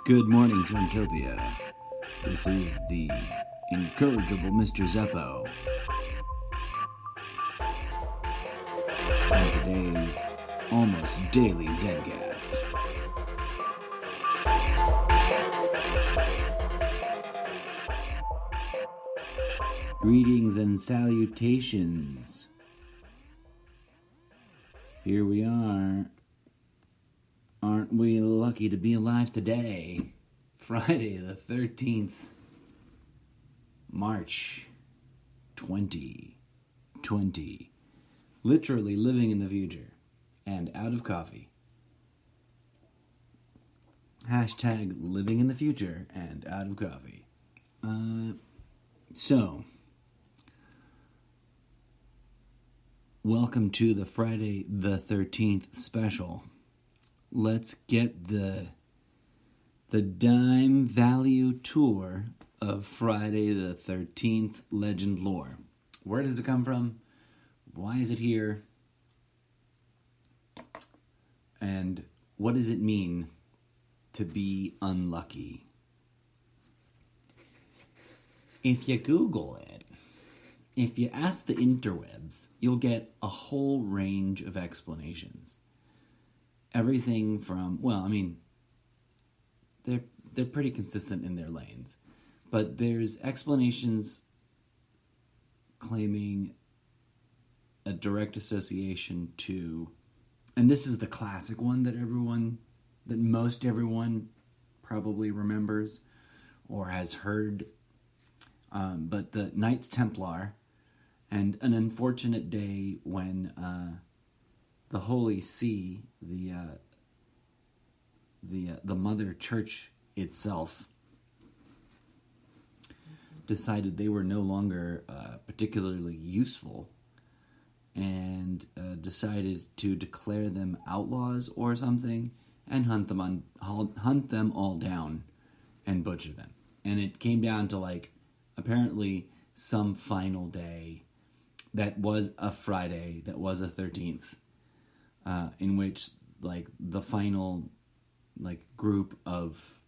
Good morning, Druntopia. This is the incorrigible Mr. Zeppo. And today's almost daily Zencast. Greetings and salutations. Here we are. Aren't we lucky to be alive today? Friday the 13th, March 2020. Literally living in the future and out of coffee. Hashtag living in the future and out of coffee. Welcome to the Friday the 13th special. Let's get the dime value tour of Friday the 13th legend lore. Where does it come from? Why is it here? And what does it mean to be unlucky? If you Google it, if you ask the interwebs, you'll get a whole range of explanations. Everything from, they're pretty consistent in their lanes. But there's explanations claiming a direct association to, and this is the classic one that most everyone probably remembers or has heard, but the Knights Templar and an unfortunate day when the Holy See, the Mother Church itself, decided they were no longer particularly useful, and decided to declare them outlaws or something, and hunt them all down and butcher them. And it came down to apparently some final day that was a Friday, that was a 13th. In which, the final, group of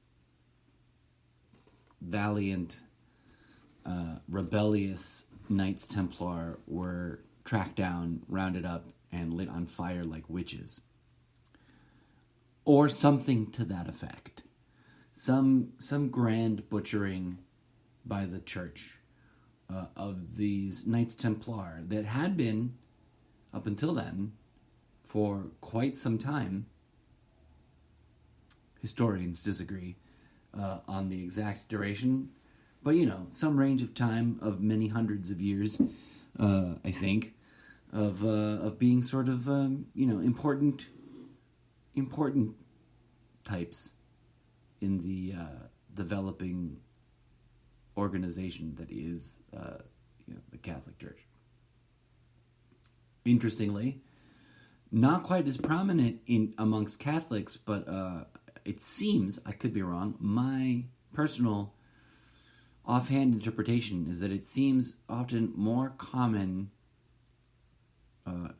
valiant, rebellious Knights Templar were tracked down, rounded up, and lit on fire like witches. Or something to that effect. Some grand butchering by the church of these Knights Templar that had been, up until then, for quite some time. Historians disagree on the exact duration, but some range of time of many hundreds of years, I think, of being sort of important types in the developing organization that is the Catholic Church. Interestingly, not quite as prominent amongst Catholics, but it seems, I could be wrong, my personal offhand interpretation is that it seems often more common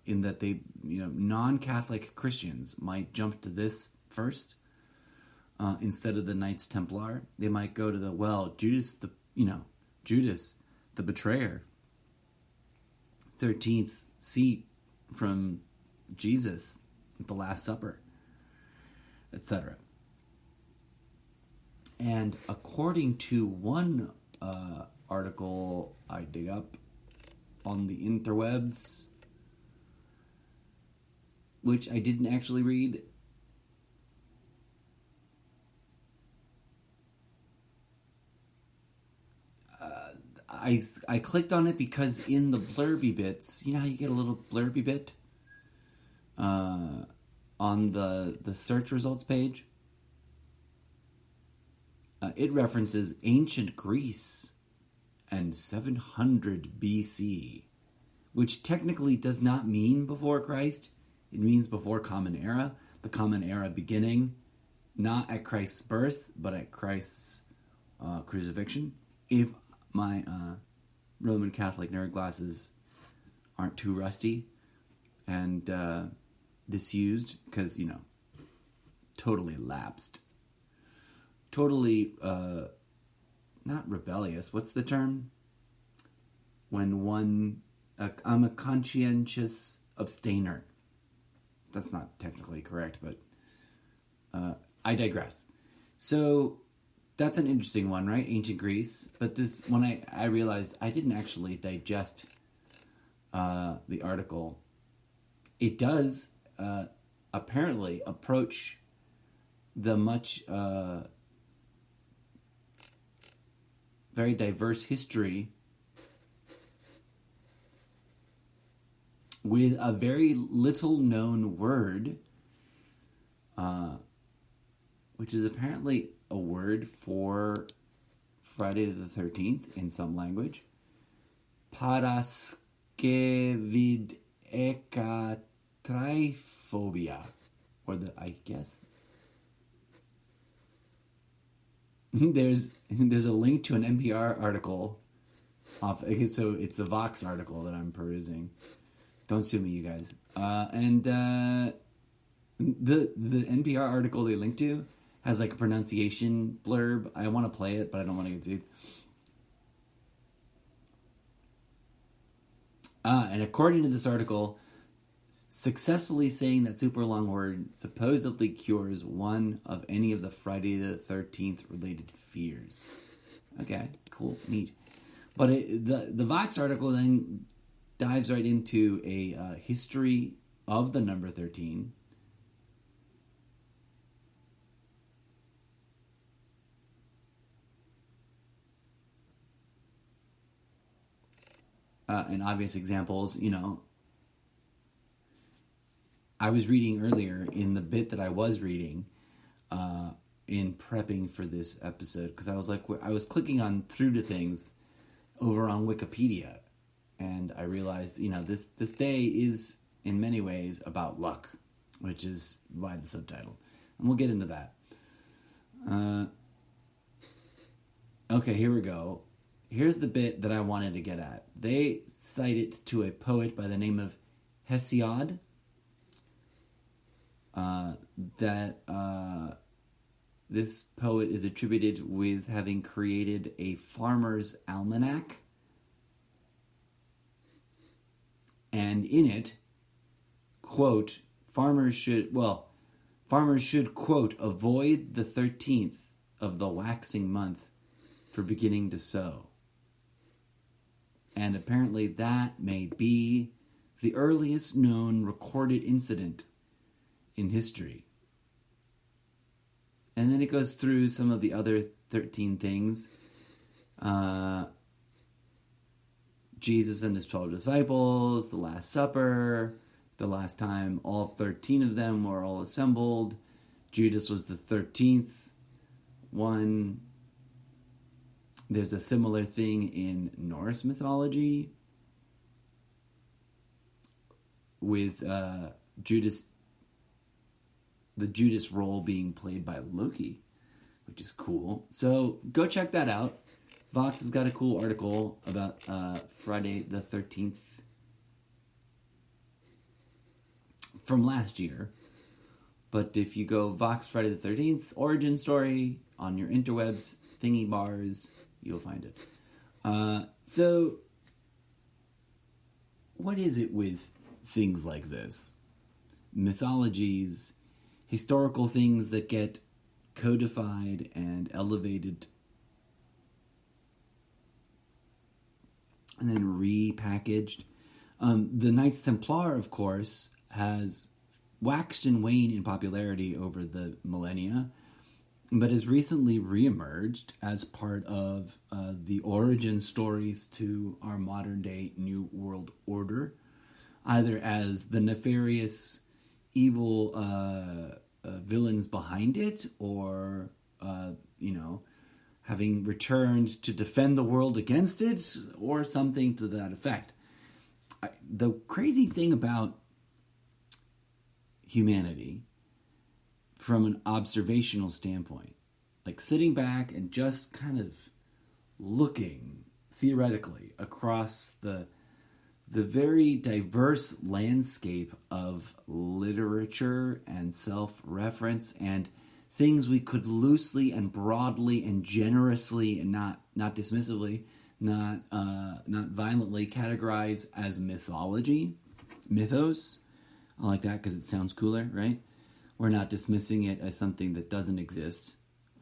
in that they, non-Catholic Christians might jump to this first instead of the Knights Templar. They might go to Judas the betrayer, 13th seat from Jesus at the Last Supper, etc. And according to one article I dig up on the interwebs, which I didn't actually read, I clicked on it because in the blurby bits, how you get a little blurby bit on the search results page, it references ancient Greece and 700 BC, which technically does not mean before Christ. It means before Common Era, the Common Era beginning not at Christ's birth, but at Christ's crucifixion. If my Roman Catholic nerd glasses aren't too rusty and disused, because, totally lapsed. totally not rebellious. What's the term? When I'm a conscientious abstainer. That's not technically correct, but I digress. So that's an interesting one, right? Ancient Greece. But this, when I realized I didn't actually digest the article, it does apparently approach the much very diverse history with a very little known word, which is apparently a word for Friday the 13th in some language. Paraskevidekatriphobia. Or I guess. There's a link to an NPR article. So it's the Vox article that I'm perusing. Don't sue me, you guys. And the NPR article they linked to has like a pronunciation blurb. I want to play it, but I don't want to get sued. And according to this article, successfully saying that super long word supposedly cures one of any of the Friday the 13th related fears. Okay, cool, neat. But the Vox article then dives right into a history of the number 13. And obvious examples, I was reading earlier in the bit that I was reading in prepping for this episode, because I was clicking on through to things over on Wikipedia, and I realized, this day is in many ways about luck, which is why the subtitle, and we'll get into that. Okay, here we go. Here's the bit that I wanted to get at. They cite it to a poet by the name of Hesiod. This poet is attributed with having created a farmer's almanac. And in it, quote, farmers should, quote, avoid the 13th of the waxing month for beginning to sow. And apparently that may be the earliest known recorded incident in history. And then it goes through some of the other 13 things. Jesus and his 12 disciples, the Last Supper, the last time all 13 of them were all assembled. Judas was the 13th one. There's a similar thing in Norse mythology with Judas, the Judas role being played by Loki, which is cool. So go check that out. Vox has got a cool article about Friday the 13th from last year. But if you go Vox Friday the 13th origin story on your interwebs thingy bars, you'll find it. So what is it with things like this? Mythologies, historical things that get codified and elevated and then repackaged. The Knights Templar, of course, has waxed and waned in popularity over the millennia, but has recently reemerged as part of the origin stories to our modern-day New World Order, either as the nefarious, evil villains behind it, or, having returned to defend the world against it, or something to that effect. The crazy thing about humanity, from an observational standpoint, like sitting back and just kind of looking theoretically across the very diverse landscape of literature and self-reference and things we could loosely and broadly and generously and not dismissively, not violently categorize as mythology, mythos. I like that because it sounds cooler, right? We're not dismissing it as something that doesn't exist,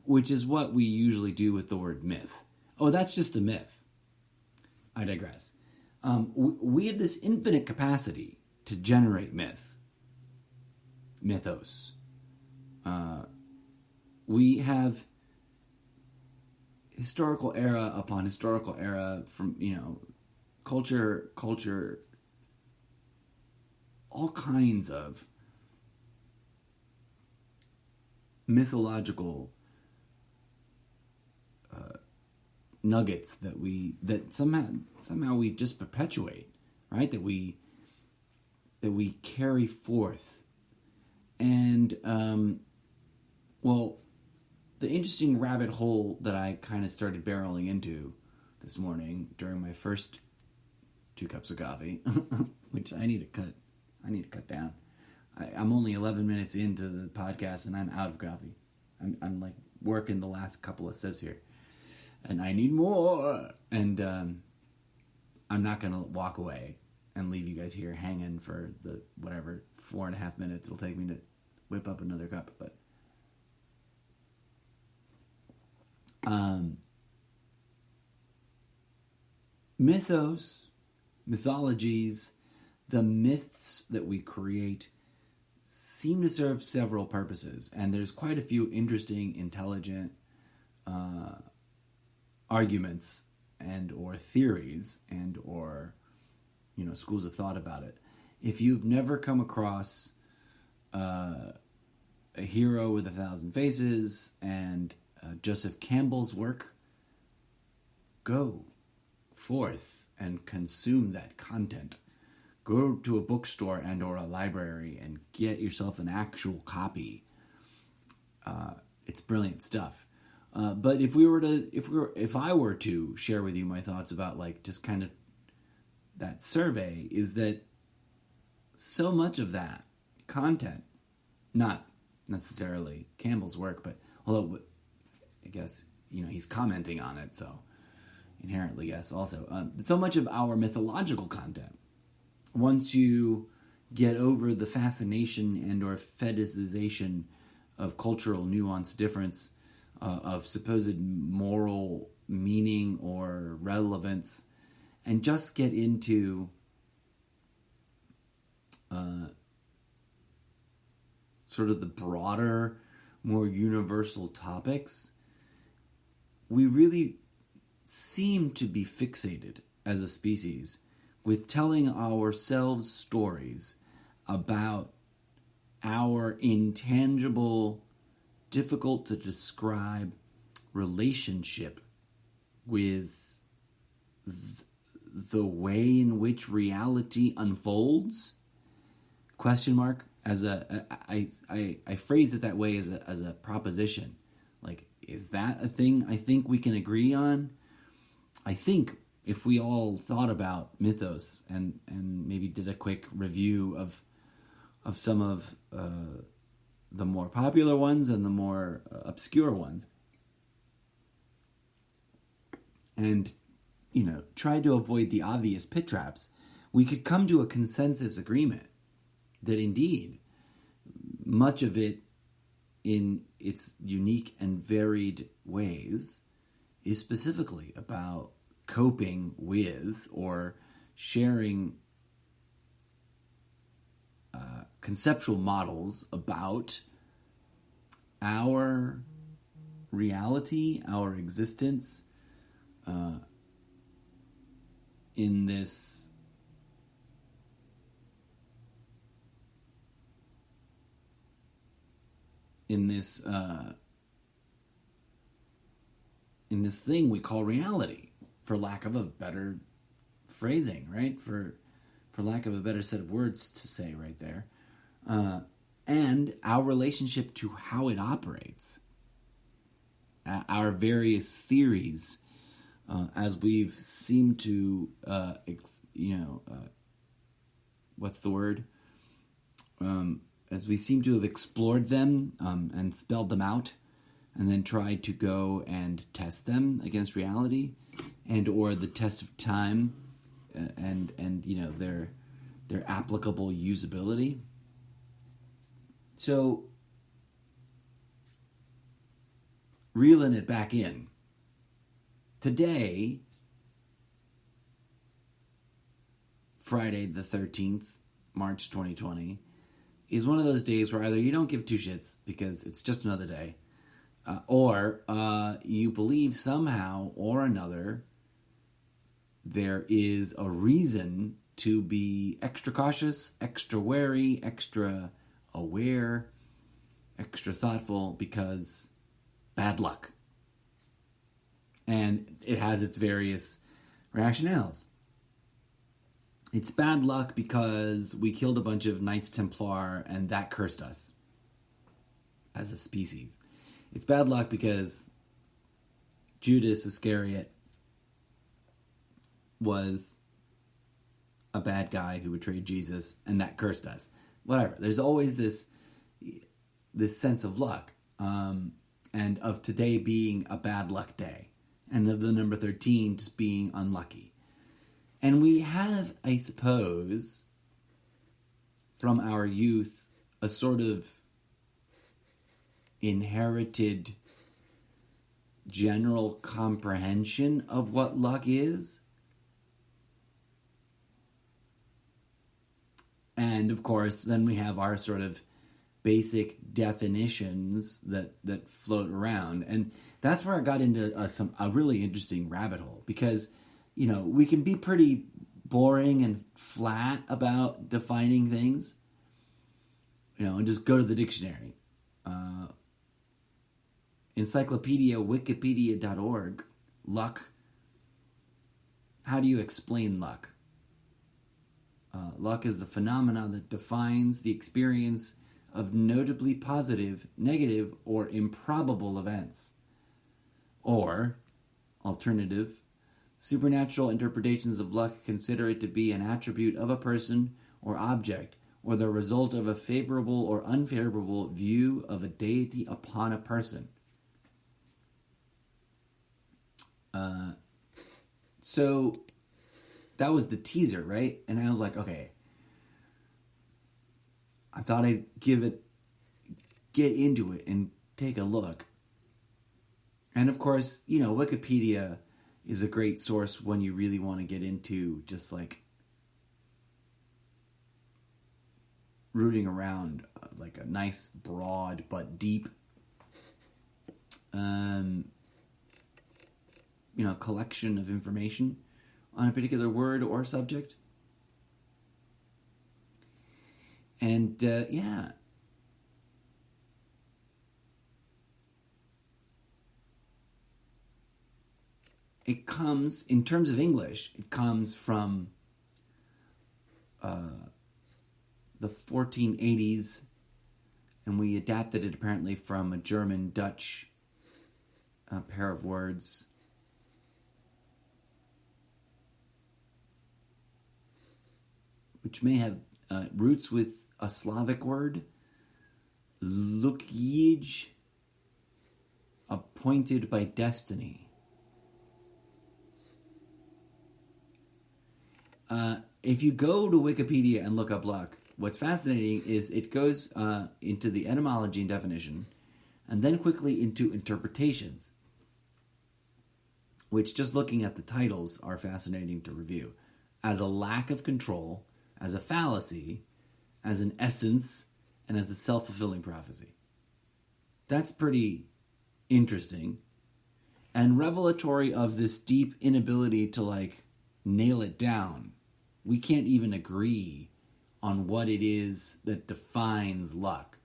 which is what we usually do with the word myth. Oh, that's just a myth. I digress. We have this infinite capacity to generate mythos. We have historical era upon historical era from, culture, all kinds of mythological nuggets that somehow we just perpetuate, right? That we carry forth. And the interesting rabbit hole that I kind of started barreling into this morning during my first 2 cups of coffee, which I need to cut down. I'm only 11 minutes into the podcast and I'm out of coffee. I'm like working the last couple of sips here, and I need more. And I'm not gonna walk away and leave you guys here hanging for the 4.5 minutes it'll take me to whip up another cup. But mythologies, the myths that we create seem to serve several purposes, and there's quite a few interesting, intelligent arguments and or theories and or schools of thought about it. If you've never come across A Hero with a Thousand Faces and Joseph Campbell's work, go forth and consume that content. Go to a bookstore and or a library and get yourself an actual copy. It's brilliant stuff. But if I were to share with you my thoughts about just kind of that survey, is that so much of that content, not necessarily Campbell's work, but although I guess he's commenting on it, so inherently yes. Also, so much of our mythological content, once you get over the fascination and or fetishization of cultural nuance difference, of supposed moral meaning or relevance, and just get into sort of the broader, more universal topics, we really seem to be fixated as a species with telling ourselves stories about our intangible, difficult to describe relationship with the way in which reality unfolds? Question mark. I phrase it that way as a proposition. Is that a thing I think we can agree on? I think if we all thought about mythos and maybe did a quick review of some of the more popular ones and the more obscure ones, and tried to avoid the obvious pit traps, we could come to a consensus agreement that indeed much of it, in its unique and varied ways, is specifically about coping with or sharing conceptual models about our reality, our existence in this thing we call reality, for lack of a better phrasing, right? For lack of a better set of words to say right there. And our relationship to how it operates. Our various theories, as we've seemed to, what's the word? as we seem to have explored them and spelled them out, and then tried to go and test them against reality, and or the test of time, and you know their applicable usability. So, reeling it back in, today, Friday the 13th, March 2020, is one of those days where either you don't give two shits because it's just another day, or you believe somehow or another there is a reason to be extra cautious, extra wary, extra aware, extra thoughtful because bad luck. And it has its various rationales. It's bad luck because we killed a bunch of Knights Templar and that cursed us as a species. It's bad luck because Judas Iscariot was a bad guy who betrayed Jesus and that cursed us. Whatever. There's always this sense of luck, and of today being a bad luck day, and of the number 13 just being unlucky. And we have, I suppose, from our youth, a sort of inherited general comprehension of what luck is. And, of course, then we have our sort of basic definitions that float around. And that's where I got into a really interesting rabbit hole. Because, you know, we can be pretty boring and flat about defining things. You know, and just go to the dictionary. Encyclopedia, Wikipedia.org, luck. How do you explain luck? Luck is the phenomenon that defines the experience of notably positive, negative, or improbable events. Or, alternative, supernatural interpretations of luck consider it to be an attribute of a person or object, or the result of a favorable or unfavorable view of a deity upon a person. So that was the teaser, right? And I was like, okay, I thought I'd get into it and take a look. And of course, you know, Wikipedia is a great source when you really want to get into just like rooting around like a nice, broad, but deep, collection of information on a particular word or subject. And, yeah. It comes, in terms of English, it comes from the 1480s, and we adapted it apparently from a German-Dutch pair of words. Which may have roots with a Slavic word, Lukij, appointed by destiny. If you go to Wikipedia and look up luck, what's fascinating is it goes into the etymology and definition, and then quickly into interpretations, which just looking at the titles are fascinating to review. As a lack of control, as a fallacy, as an essence, and as a self-fulfilling prophecy. That's pretty interesting and revelatory of this deep inability to, like, nail it down. We can't even agree on what it is that defines luck.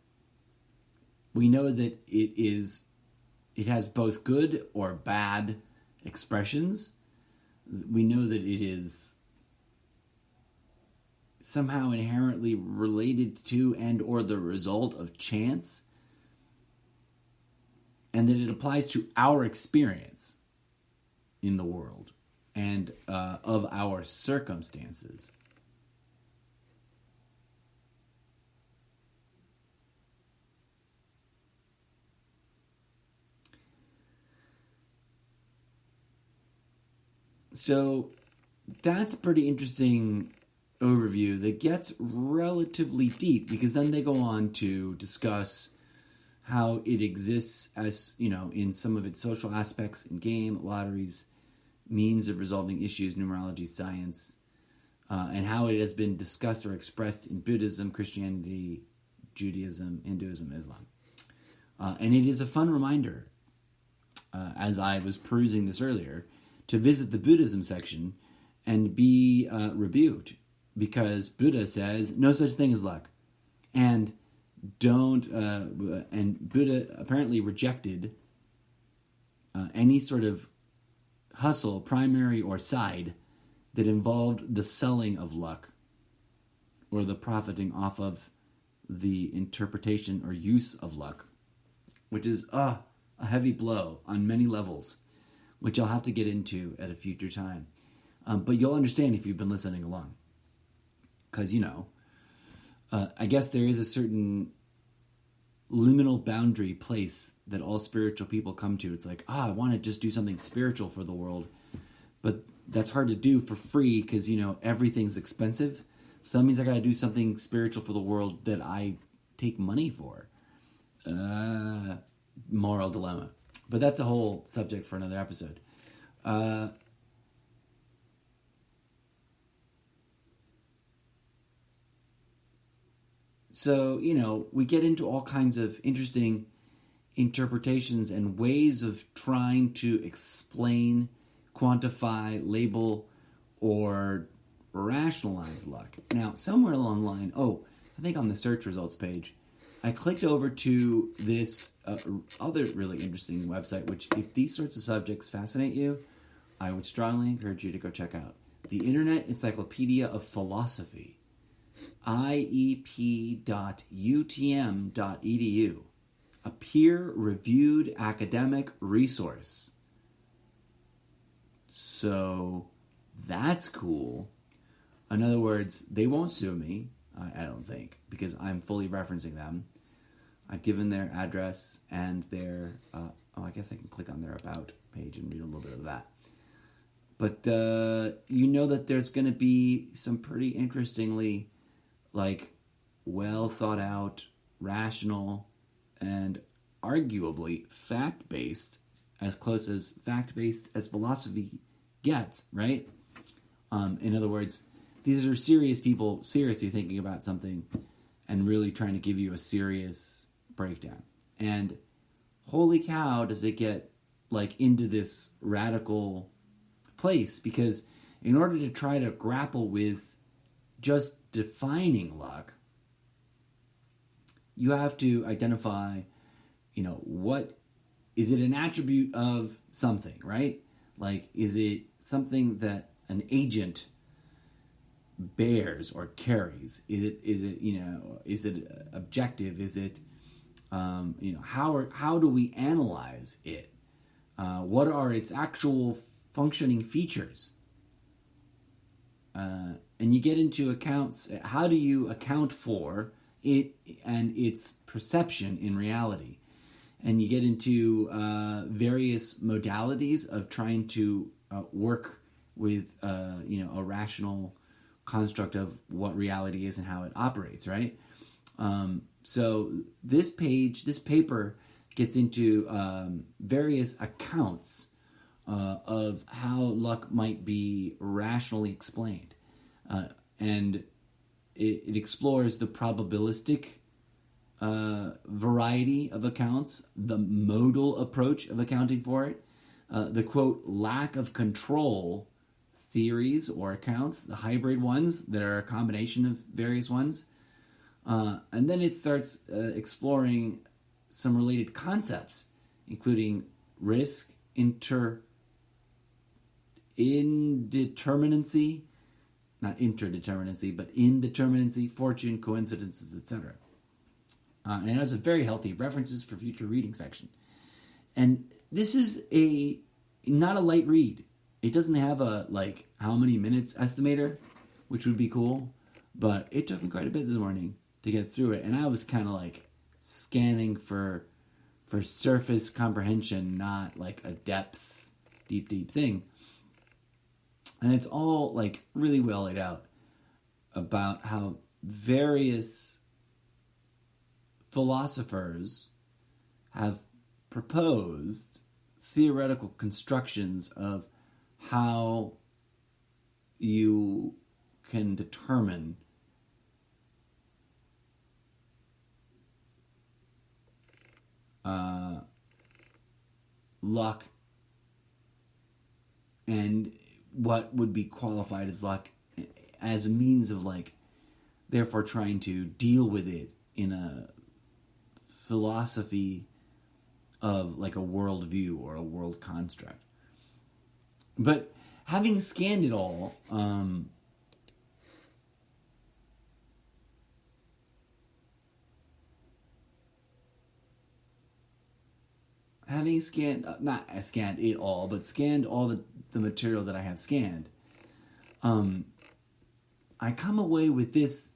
We know that it has both good or bad expressions. We know that it is somehow inherently related to and or the result of chance, and that it applies to our experience in the world and of our circumstances. So that's a pretty interesting overview that gets relatively deep, because then they go on to discuss how it exists as, in some of its social aspects in game, lotteries, means of resolving issues, numerology, science, and how it has been discussed or expressed in Buddhism, Christianity, Judaism, Hinduism, Islam. And it is a fun reminder, as I was perusing this earlier, to visit the Buddhism section and be rebuked, because Buddha says no such thing as luck, and and Buddha apparently rejected any sort of hustle, primary or side, that involved the selling of luck or the profiting off of the interpretation or use of luck, which is a heavy blow on many levels, which I'll have to get into at a future time. But you'll understand if you've been listening along. Because, I guess there is a certain liminal boundary place that all spiritual people come to. It's like, I want to just do something spiritual for the world. But that's hard to do for free because, everything's expensive. So that means I got to do something spiritual for the world that I take money for. Moral dilemma. But that's a whole subject for another episode. So, we get into all kinds of interesting interpretations and ways of trying to explain, quantify, label, or rationalize luck. Now, somewhere along the line, I think on the search results page, I clicked over to this other really interesting website, which, if these sorts of subjects fascinate you, I would strongly encourage you to go check out. The Internet Encyclopedia of Philosophy. iep.utm.edu, a peer-reviewed academic resource. So that's cool. In other words, they won't sue me, I don't think, because I'm fully referencing them. I've given their address and their, I guess I can click on their About page and read a little bit of that. But that there's going to be some pretty interestingly well thought out, rational, and arguably fact-based, as close as fact-based as philosophy gets, right? In other words, these are serious people seriously thinking about something and really trying to give you a serious breakdown. And holy cow, does it get into this radical place, because in order to try to grapple with just defining luck, you have to identify, what is it, an attribute of something, right? Is it something that an agent bears or carries? Is it is it objective? Is it how do we analyze it? What are its actual functioning features? And you get into accounts. How do you account for it and its perception in reality? And you get into various modalities of trying to work with a rational construct of what reality is and how it operates, right? So this paper gets into various accounts of how luck might be rationally explained. And it explores the probabilistic variety of accounts, the modal approach of accounting for it, the, quote, lack of control theories or accounts, the hybrid ones that are a combination of various ones. And then it starts exploring some related concepts, including risk, indeterminacy, not interdeterminacy, but indeterminacy, fortune, coincidences, etc. And it has a very healthy references for future reading section. And this is not a light read. It doesn't have a, how many minutes estimator, which would be cool. But it took me quite a bit this morning to get through it. And I was kind of scanning for surface comprehension, not a deep thing. And it's all like really well laid out about how various philosophers have proposed theoretical constructions of how you can determine luck and what would be qualified as luck as a means of like therefore trying to deal with it in a philosophy of like a worldview or a world construct. But having scanned it all, having scanned, not scanned it all, but scanned all the material that I have scanned, I come away with this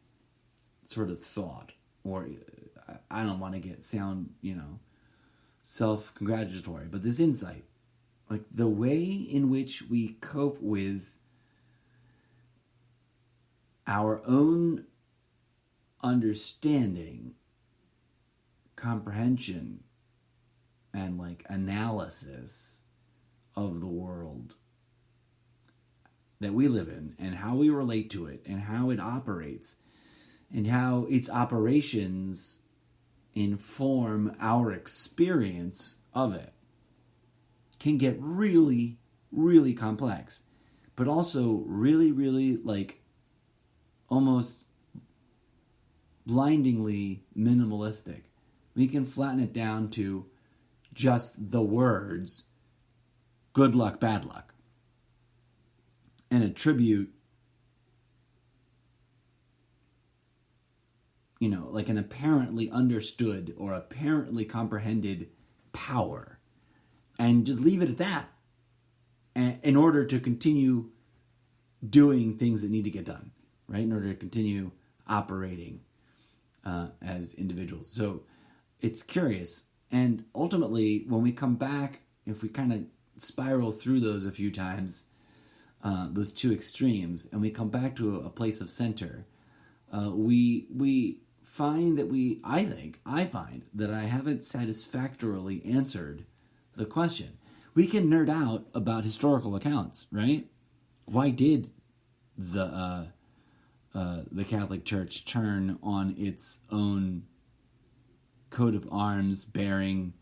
sort of thought, or I don't want to sound, self-congratulatory, but this insight, like the way in which we cope with our own understanding, comprehension, and like analysis of the world that we live in and how we relate to it and how it operates and how its operations inform our experience of it can get really, really complex, but also really, really like almost blindingly minimalistic. We can flatten it down to just the words good luck, bad luck, and attribute, like an apparently understood or apparently comprehended power, and just leave it at that in order to continue doing things that need to get done, right? In order to continue operating as individuals. So it's curious. And ultimately, when we come back, if we kind of spiral through those a few times, those two extremes, and we come back to a place of center, we find that I find that I haven't satisfactorily answered the question. We can nerd out about historical accounts, right? Why did the Catholic Church turn on its own coat of arms bearing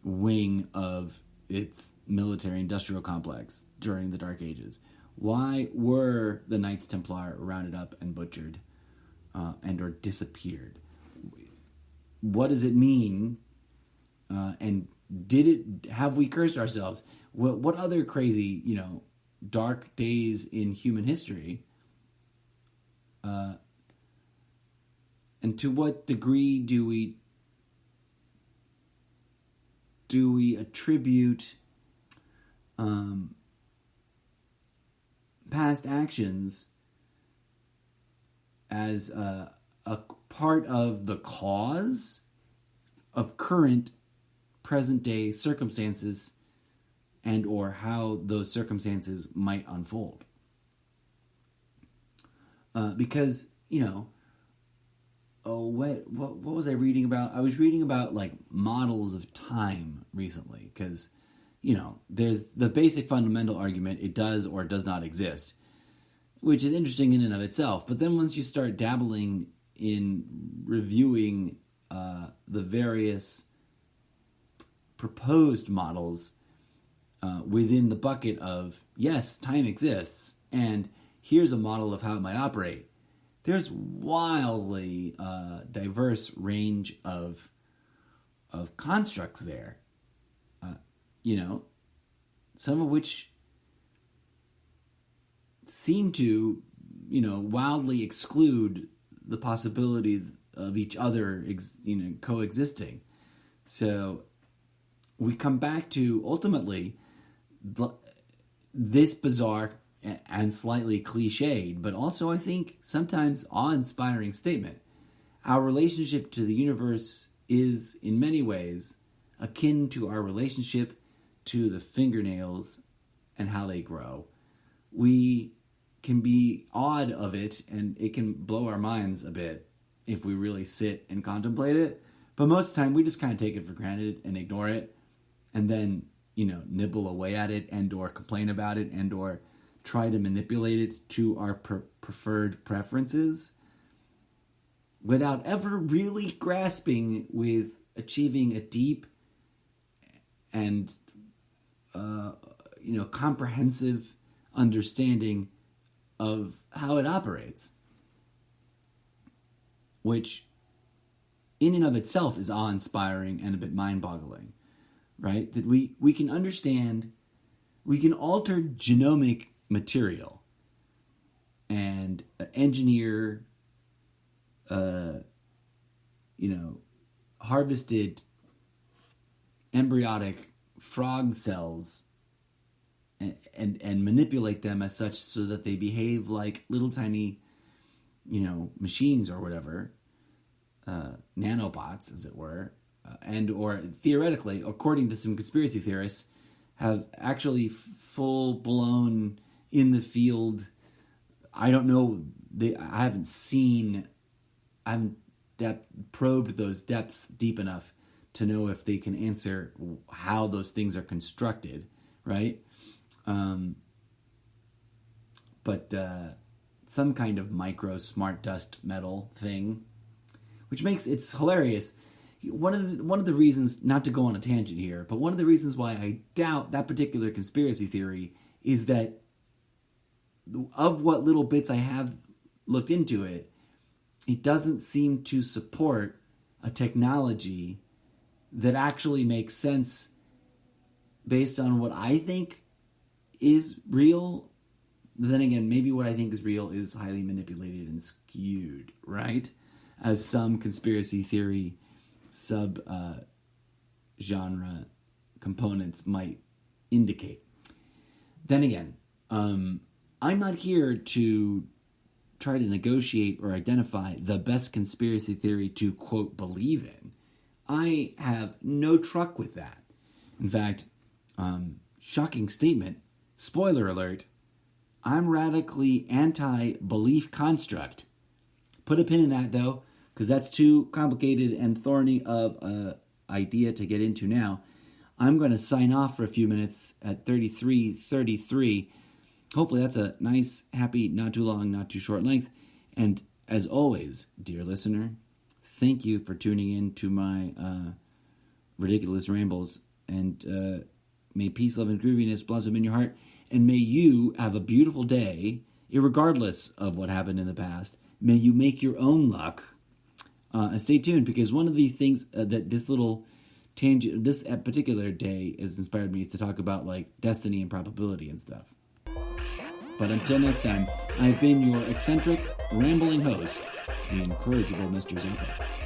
wing of its military-industrial complex during the Dark Ages? Why were the Knights Templar rounded up and butchered and or disappeared? What does it mean? And have we cursed ourselves? What other crazy, dark days in human history? And to what degree do we attribute past actions as a part of the cause of current present-day circumstances and or how those circumstances might unfold? Because, what was I reading about? I was reading about like models of time recently because, there's the basic fundamental argument, it does or does not exist, which is interesting in and of itself. But then once you start dabbling in reviewing the various proposed models within the bucket of, yes, time exists, and here's a model of how it might operate, there's wildly diverse range of constructs there. Some of which seem to, wildly exclude the possibility of each other, coexisting. So we come back to ultimately this bizarre and slightly cliched, but also I think sometimes awe-inspiring statement. Our relationship to the universe is, in many ways, akin to our relationship to the fingernails and how they grow. we can be awed of it, and it can blow our minds a bit if we really sit and contemplate it. But most of the time, we just kind of take it for granted and ignore it, and then, nibble away at it and or complain about it and or try to manipulate it to our preferred preferences without ever really grasping with achieving a deep and comprehensive understanding of how it operates, which in and of itself is awe-inspiring and a bit mind-boggling, right? That we can understand, we can alter genomic material and engineer, harvested embryonic frog cells and manipulate them as such so that they behave like little tiny, machines or whatever, nanobots, as it were, and or theoretically, according to some conspiracy theorists, have actually full-blown in the field. I don't know. I haven't probed those depths deep enough to know if they can answer how those things are constructed, right? But some kind of micro smart dust metal thing, which makes it's hilarious. One of the reasons, not to go on a tangent here, but one of the reasons why I doubt that particular conspiracy theory is that of what little bits I have looked into it, it doesn't seem to support a technology that actually makes sense based on what I think is real. Then again, maybe what I think is real is highly manipulated and skewed, right? As some conspiracy theory sub-genre components might indicate. Then again, I'm not here to try to negotiate or identify the best conspiracy theory to, quote, believe in. I have no truck with that. In fact, shocking statement, spoiler alert, I'm radically anti-belief construct. Put a pin in that, though, because that's too complicated and thorny of an idea to get into now. I'm going to sign off for a few minutes at 33:33. Hopefully that's a nice, happy, not too long, not too short length. And as always, dear listener, thank you for tuning in to my ridiculous rambles. And may peace, love, and grooviness blossom in your heart. And may you have a beautiful day, irregardless of what happened in the past. May you make your own luck. And stay tuned, because one of these things that this little tangent, this particular day has inspired me is to talk about like destiny and probability and stuff. But until next time, I've been your eccentric, rambling host, the incorrigible Mr. Zappa.